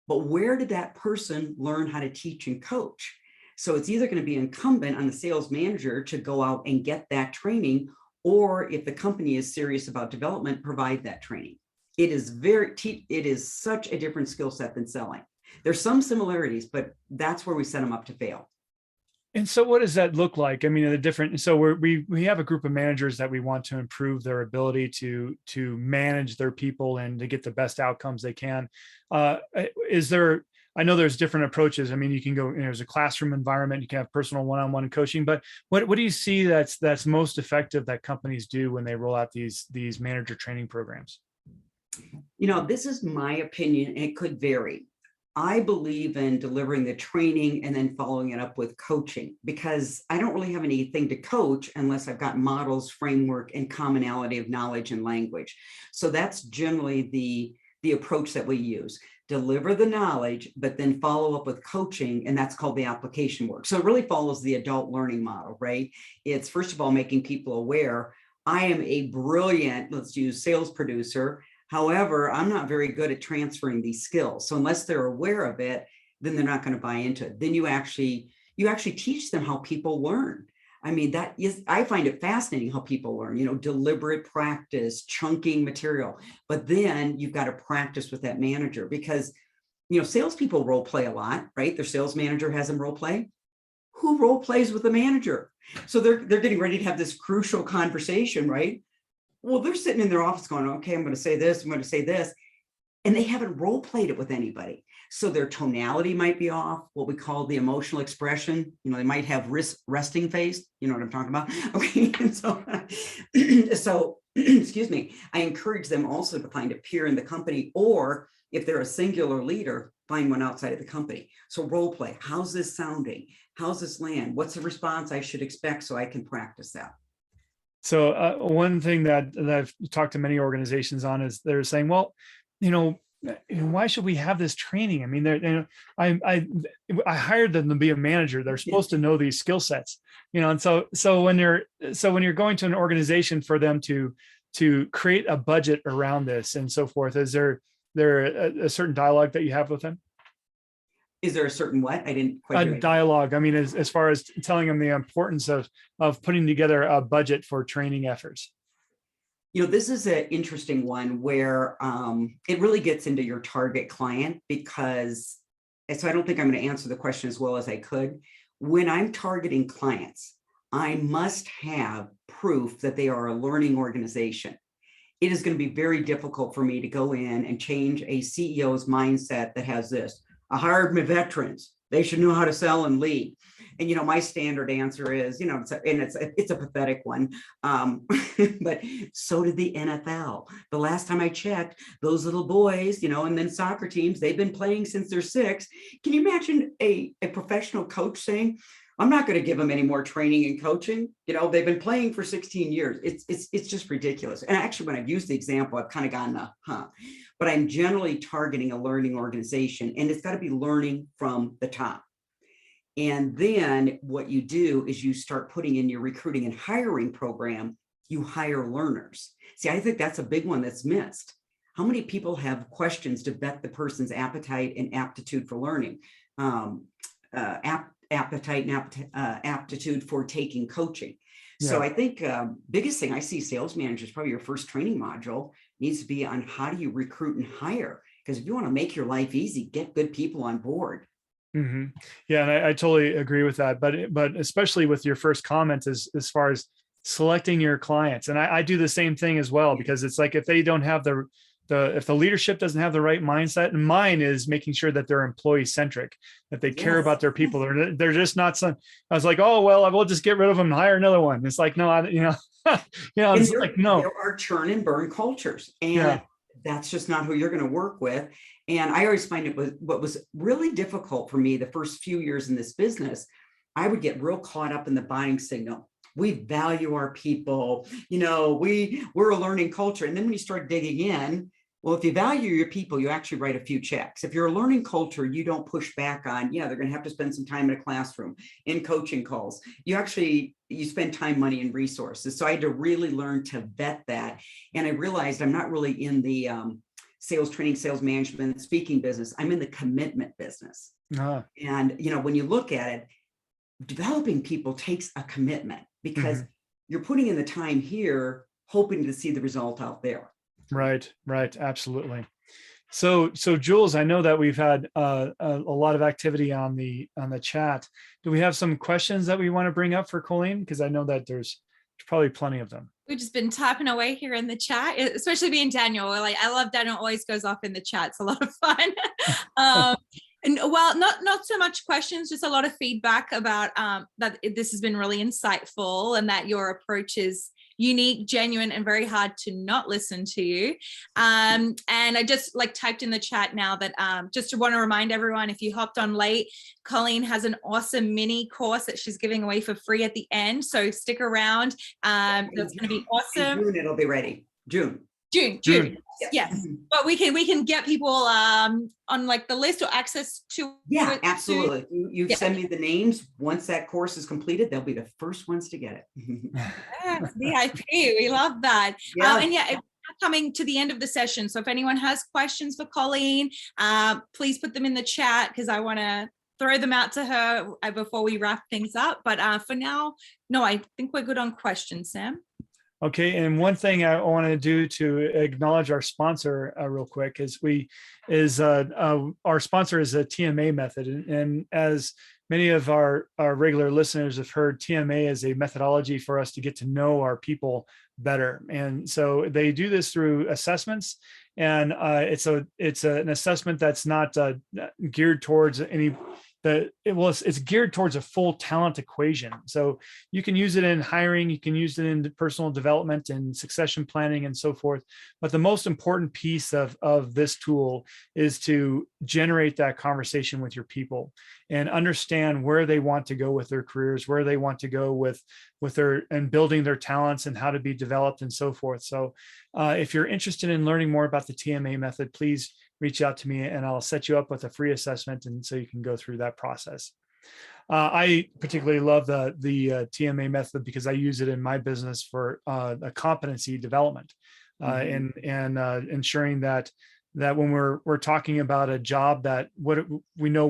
but where did that person learn how to teach and coach? So it's either going to be incumbent on the sales manager to go out and get that training, or if the company is serious about development, provide that training. It is such a different skill set than selling. There's some similarities, but that's where we set them up to fail. And so what does that look like? I mean, so we have a group of managers that we want to improve their ability to manage their people and to get the best outcomes they can. I know there's different approaches. I mean, you can go, there's a classroom environment, you can have personal one-on-one coaching, but what do you see that's most effective that companies do when they roll out these manager training programs? This is my opinion, and it could vary. I believe in delivering the training and then following it up with coaching, because I don't really have anything to coach unless I've got models, framework, and commonality of knowledge and language. So that's generally the approach that we use. Deliver the knowledge, but then follow up with coaching, and that's called the application work. So it really follows the adult learning model, right? It's first of all making people aware, I am a brilliant, let's use sales producer. However, I'm not very good at transferring these skills. So unless they're aware of it, then they're not going to buy into it. Then you actually teach them how people learn. I mean, I find it fascinating how people learn, deliberate practice, chunking material, but then you've got to practice with that manager, because, salespeople role play a lot, right? Their sales manager has them role play. Who role plays with the manager? So they're getting ready to have this crucial conversation, right? Well, they're sitting in their office going, okay, I'm going to say this, I'm going to say this. And they haven't role played it with anybody. So their tonality might be off, what we call the emotional expression. They might have resting face. You know what I'm talking about? Okay. And so excuse me, I encourage them also to find a peer in the company, or if they're a singular leader, find one outside of the company. So role play. How's this sounding? How's this land? What's the response I should expect so I can practice that? So one thing that I've talked to many organizations on is they're saying, well, why should we have this training? I mean, I hired them to be a manager. They're supposed to know these skill sets, and so when you're going to an organization for them to create a budget around this and so forth, is there a certain dialogue that you have with them? Is there a certain what? I didn't quite a dialogue. I mean, as far as telling them the importance of putting together a budget for training efforts. This is an interesting one where it really gets into your target client, because, so I don't think I'm going to answer the question as well as I could. When I'm targeting clients, I must have proof that they are a learning organization. It is going to be very difficult for me to go in and change a CEO's mindset that has this. I hired my veterans. They should know how to sell and lead. And, my standard answer is, it's a pathetic one. But so did the NFL. The last time I checked, those little boys, and then soccer teams, they've been playing since they're 6. Can you imagine a professional coach saying, I'm not going to give them any more training and coaching. They've been playing for 16 years. It's just ridiculous. And actually, when I've used the example, I've kind of gone, but I'm generally targeting a learning organization, and it's got to be learning from the top. And then what you do is you start putting in your recruiting and hiring program, you hire learners. See, I think that's a big one that's missed. How many people have questions to vet the person's appetite and aptitude for learning? Appetite and aptitude for taking coaching. Yeah. So I think biggest thing I see sales managers, probably your first training module needs to be on how do you recruit and hire? Because if you want to make your life easy, get good people on board. Mm-hmm. Yeah, and I totally agree with that. But especially with your first comment as far as selecting your clients, and I do the same thing as well, because it's like if they don't have if the leadership doesn't have the right mindset, and mine is making sure that they're employee centric, that they care about their people. They're just not some. I was like, oh well, I will just get rid of them and hire another one. It's like no, it's like no. There are churn and burn cultures, and that's just not who you're going to work with. And I always find it was what was really difficult for me the first few years in this business. I would get real caught up in the buying signal. We value our people, we're a learning culture. And then when you start digging in, well, if you value your people, you actually write a few checks. If you're a learning culture, you don't push back on, they're going to have to spend some time in a classroom, in coaching calls. You spend time, money, and resources. So I had to really learn to vet that. And I realized I'm not really in the sales training, sales management, speaking business. I'm in the commitment business. And, when you look at it, developing people takes a commitment because you're putting in the time here, hoping to see the result out there. Right. Absolutely. So Jules, I know that we've had a lot of activity on the chat. Do we have some questions that we want to bring up for Colleen? Because I know that there's probably plenty of them. We've just been typing away here in the chat, especially being Daniel. I love Daniel, always goes off in the chat. It's a lot of fun. And well, not so much questions, just a lot of feedback about that this has been really insightful and that your approach is unique, genuine, and very hard to not listen to you. And I just typed in the chat now that just to want to remind everyone, if you hopped on late, Colleen has an awesome mini course that she's giving away for free at the end. So stick around. That's going to be awesome. In June, it'll be ready. June. Yes. But we can get people on the list or access to. Yeah, absolutely. You send me the names. Once that course is completed, they'll be the first ones to get it. Yes, VIP. We love that. And it's coming to the end of the session. So if anyone has questions for Colleen, please put them in the chat because I want to throw them out to her before we wrap things up. But for now, no, I think we're good on questions, Sam. Okay, and one thing I want to do to acknowledge our sponsor real quick is our sponsor is a TMA method, and as many of our regular listeners have heard, TMA is a methodology for us to get to know our people better, and so they do this through assessments, and it's an assessment that's not geared towards any. It's geared towards a full talent equation. So you can use it in hiring, you can use it in personal development and succession planning and so forth. But the most important piece of this tool is to generate that conversation with your people and understand where they want to go with their careers, where they want to go with their and building their talents and how to be developed and so forth. So if you're interested in learning more about the TMA method, please reach out to me and I'll set you up with a free assessment, and so you can go through that process. I particularly love the TMA method because I use it in my business for a competency development and ensuring that when we're talking about a job, that we know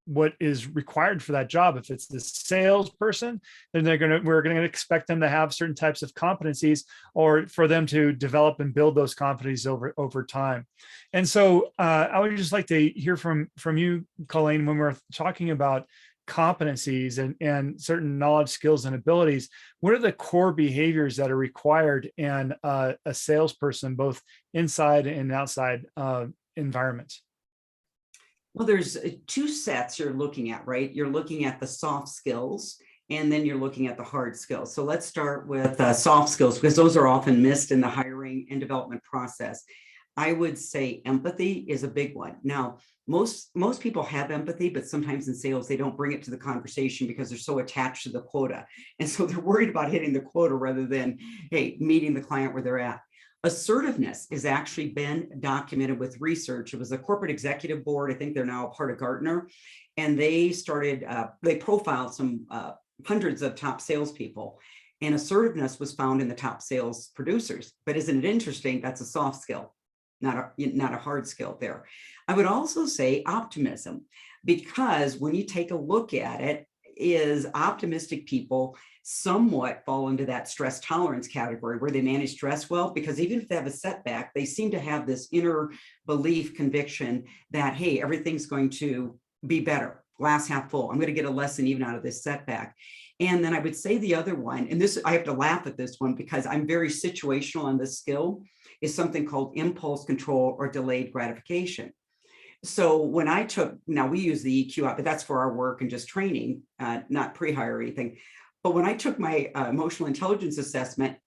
what is required for that job. If it's the salesperson, then we're going to expect them to have certain types of competencies, or for them to develop and build those competencies over time. And so I would just like to hear from you, Colleen, when we're talking about competencies and certain knowledge, skills, and abilities, what are the core behaviors that are required in a salesperson, both inside and outside environments? Well, there's two sets you're looking at, right? You're looking at the soft skills, and then you're looking at the hard skills. So let's start with soft skills, because those are often missed in the hiring and development process. I would say empathy is a big one. Now, most people have empathy, but sometimes in sales, they don't bring it to the conversation because they're so attached to the quota. And so they're worried about hitting the quota rather than, hey, meeting the client where they're at. Assertiveness has actually been documented with research. It was a corporate executive board. I think they're now a part of Gartner. And they profiled some hundreds of top salespeople. And assertiveness was found in the top sales producers. But isn't it interesting? That's a soft skill, not a hard skill there. I would also say optimism, because when you take a look at it, is optimistic people somewhat fall into that stress tolerance category where they manage stress well, because even if they have a setback, they seem to have this inner belief, conviction that, hey, everything's going to be better, glass half full. I'm going to get a lesson even out of this setback. And then I would say the other one, and this, I have to laugh at this one because I'm very situational on this skill, is something called impulse control or delayed gratification. So when I took, now we use the EQ out, but that's for our work and just training, not pre-hire or anything. But when I took my emotional intelligence assessment,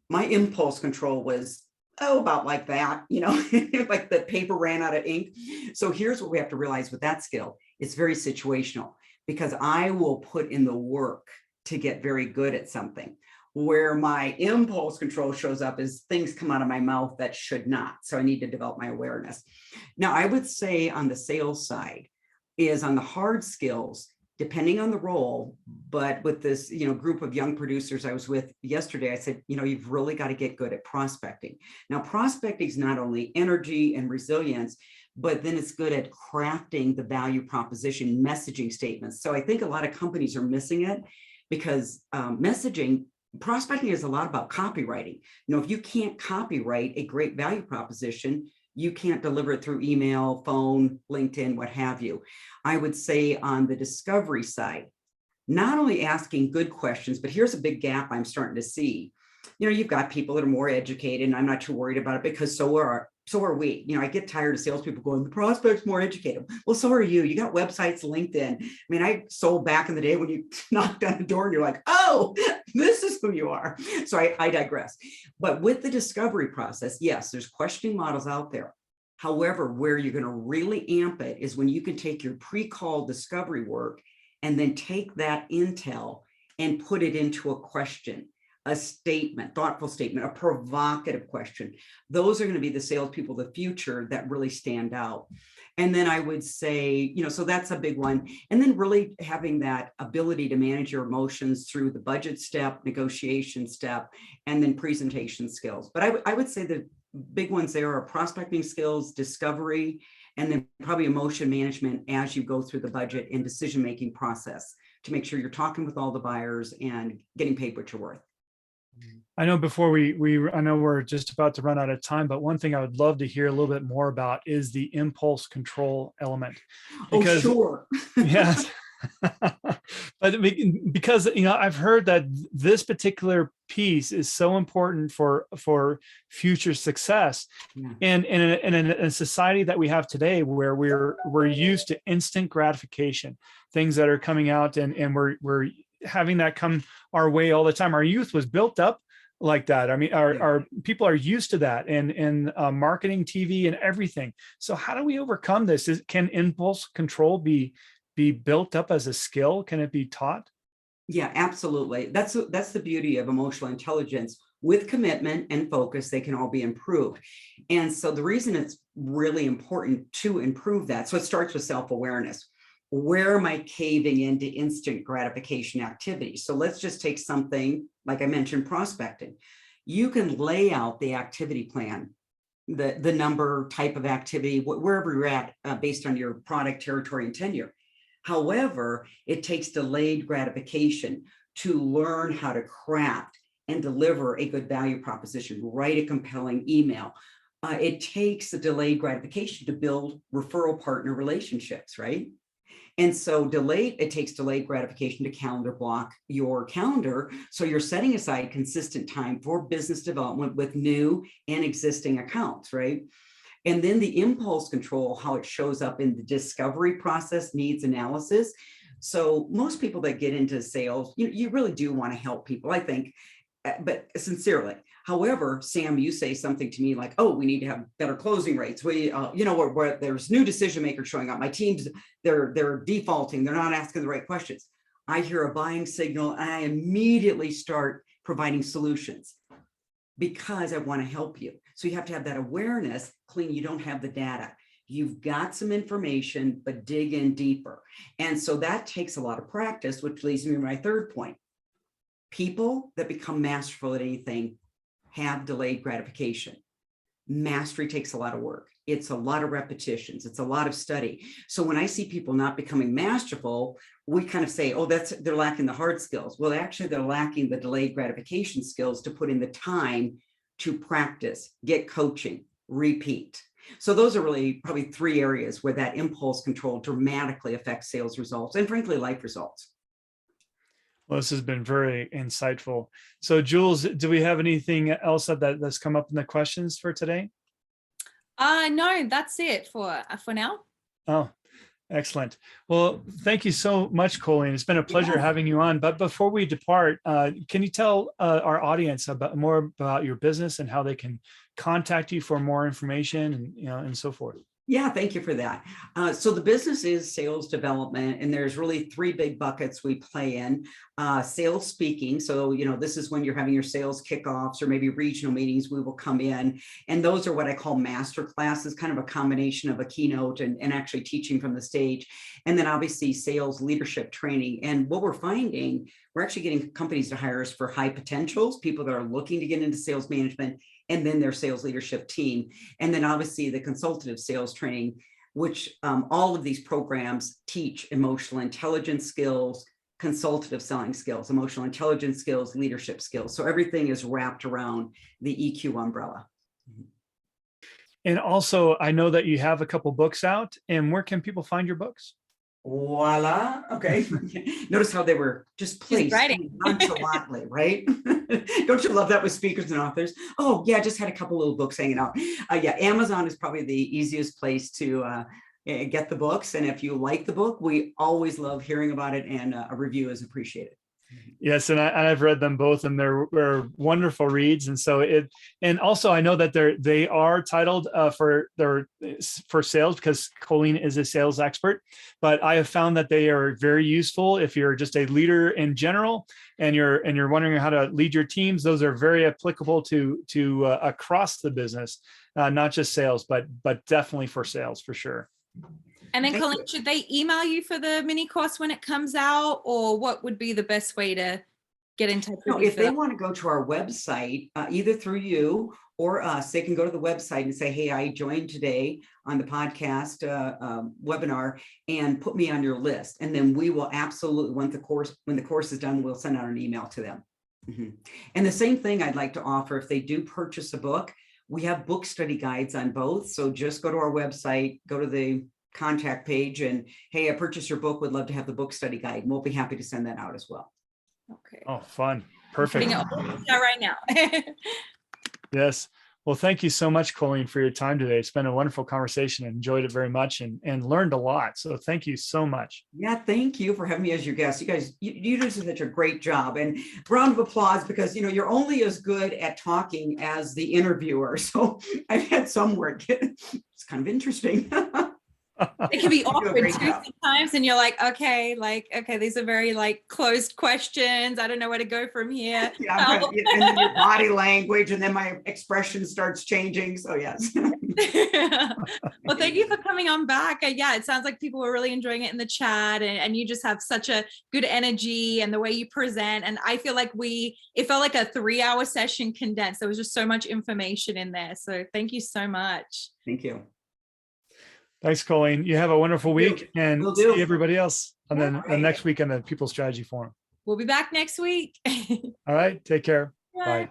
my impulse control was about like that, like the paper ran out of ink. So here's what we have to realize with that skill. It's very situational, because I will put in the work to get very good at something. Where my impulse control shows up is things come out of my mouth that should not. So I need to develop my awareness. Now, I would say on the sales side is on the hard skills, depending on the role, but with this, group of young producers I was with yesterday, I said, you've really got to get good at prospecting. Now, prospecting is not only energy and resilience, but then it's good at crafting the value proposition, messaging statements. So I think a lot of companies are missing it, because prospecting is a lot about copywriting. If you can't copyright a great value proposition, you can't deliver it through email, phone, LinkedIn, what have you. I would say on the discovery side, not only asking good questions, but here's a big gap I'm starting to see. You've got people that are more educated, and I'm not too worried about it, because so are we. I get tired of salespeople going, the prospect's more educated. Well, so are you. You got websites, LinkedIn. I sold back in the day when you knocked on the door and you're like, oh, this is who you are. So I digress. But with the discovery process, yes, there's questioning models out there. However, where you're going to really amp it is when you can take your pre-call discovery work and then take that intel and put it into a question, a statement, thoughtful statement, a provocative question. Those are going to be the salespeople of the future that really stand out. And then I would say, so that's a big one. And then really having that ability to manage your emotions through the budget step, negotiation step, and then presentation skills. But I would say the big ones there are prospecting skills, discovery, and then probably emotion management as you go through the budget and decision-making process to make sure you're talking with all the buyers and getting paid what you're worth. I know before I know we're just about to run out of time, but one thing I would love to hear a little bit more about is the impulse control element. Because, oh, sure. Yes. But because, I've heard that this particular piece is so important for future success. Yeah. And in a society that we have today, where we're used to instant gratification, things that are coming out and we're having that come our way all the time. Our youth was built up like that. Our people are used to that, and marketing, TV, and everything. So how do we overcome this? Can impulse control be built up as a skill? Can it be taught? Yeah, absolutely. That's the beauty of emotional intelligence. With commitment and focus, they can all be improved. And so the reason it's really important to improve that, so it starts with self-awareness. Where am I caving into instant gratification activities? So let's just take something like I mentioned, prospecting. You can lay out the activity plan, the number, type of activity, wherever you're at, based on your product, territory, and tenure. However, it takes delayed gratification to learn how to craft and deliver a good value proposition, write a compelling email. It takes a delayed gratification to build referral partner relationships, right? And so it takes delayed gratification to calendar block your calendar. So you're setting aside consistent time for business development with new and existing accounts, right? And then the impulse control, how it shows up in the discovery process, needs analysis. So most people that get into sales, you really do want to help people, I think, but sincerely. However, Sam, you say something to me like, oh, we need to have better closing rates. Where there's new decision makers showing up. My teams, they're defaulting. They're not asking the right questions. I hear a buying signal and I immediately start providing solutions because I want to help you. So you have to have that awareness. Colleen, you don't have the data. You've got some information, but dig in deeper. And so that takes a lot of practice, which leads me to my third point. People that become masterful at anything have delayed gratification. Mastery takes a lot of work. It's a lot of repetitions. It's a lot of study. So when I see people not becoming masterful, we kind of say, oh, they're lacking the hard skills. Well, actually, they're lacking the delayed gratification skills to put in the time to practice, get coaching, repeat. So those are really probably three areas where that impulse control dramatically affects sales results and frankly, life results. Well, this has been very insightful. So Jules, do we have anything else that's come up in the questions for today? No, that's it for now. Oh, Excellent. Well, thank you so much, Colleen. It's been a pleasure having you on. But before we depart, can you tell our audience more about your business and how they can contact you for more information and and so forth? Yeah, thank you for that. So the business is sales development, and there's really three big buckets we play in. Sales speaking. So, this is when you're having your sales kickoffs or maybe regional meetings, we will come in. And those are what I call master classes, kind of a combination of a keynote and actually teaching from the stage. And then obviously sales leadership training. And what we're finding, we're actually getting companies to hire us for high potentials, people that are looking to get into sales management, and then their sales leadership team. And then obviously the consultative sales training, which all of these programs teach emotional intelligence skills, consultative selling skills, emotional intelligence skills, leadership skills. So everything is wrapped around the EQ umbrella. And also, I know that you have a couple books out, and where can people find your books? Voila. Okay. Notice how they were just placed nonchalantly, right? Don't you love that with speakers and authors? Oh yeah, just had a couple little books hanging out. Yeah, Amazon is probably the easiest place to get the books. And if you like the book, we always love hearing about it, and a review is appreciated. Yes, and I've read them both, and they're wonderful reads. And so and also I know that they are titled for sales, because Colleen is a sales expert. But I have found that they are very useful if you're just a leader in general, and you're wondering how to lead your teams. Those are very applicable to across the business, not just sales, but definitely for sales for sure. And then, Colleen, should they email you for the mini course when it comes out, or what would be the best way to get in touch with you? If they want to go to our website, either through you or us, they can go to the website and say, hey, I joined today on the podcast webinar, and put me on your list. And then we will absolutely, when the course is done, we'll send out an email to them. And the same thing I'd like to offer, if they do purchase a book, we have book study guides on both. So just go to our website, go to the contact page, and hey, I purchased your book, would love to have the book study guide, and we'll be happy to send that out as well. Okay. Oh, fun. Perfect. Putting it all right now. Yes. Well, thank you so much, Colleen, for your time today. It's been a wonderful conversation. Enjoyed it very much, and learned a lot. So thank you so much. Yeah, thank you for having me as your guest. You guys, you do such a great job, and round of applause, because you're only as good at talking as the interviewer. So I've had some work. It's kind of interesting. It can be awkward too sometimes, and you're like, okay, these are very closed questions. I don't know where to go from here. Yeah, and then your body language, and then my expression starts changing. So yes. Well, thank you for coming on back. Yeah, it sounds like people were really enjoying it in the chat, and you just have such a good energy and the way you present. And I feel like it felt like a 3-hour session condensed. There was just so much information in there. So thank you so much. Thank you. Thanks, Colleen. You have a wonderful week, and see everybody else on the next week on the People Strategy Forum. We'll be back next week. All right. Take care. Bye. Bye.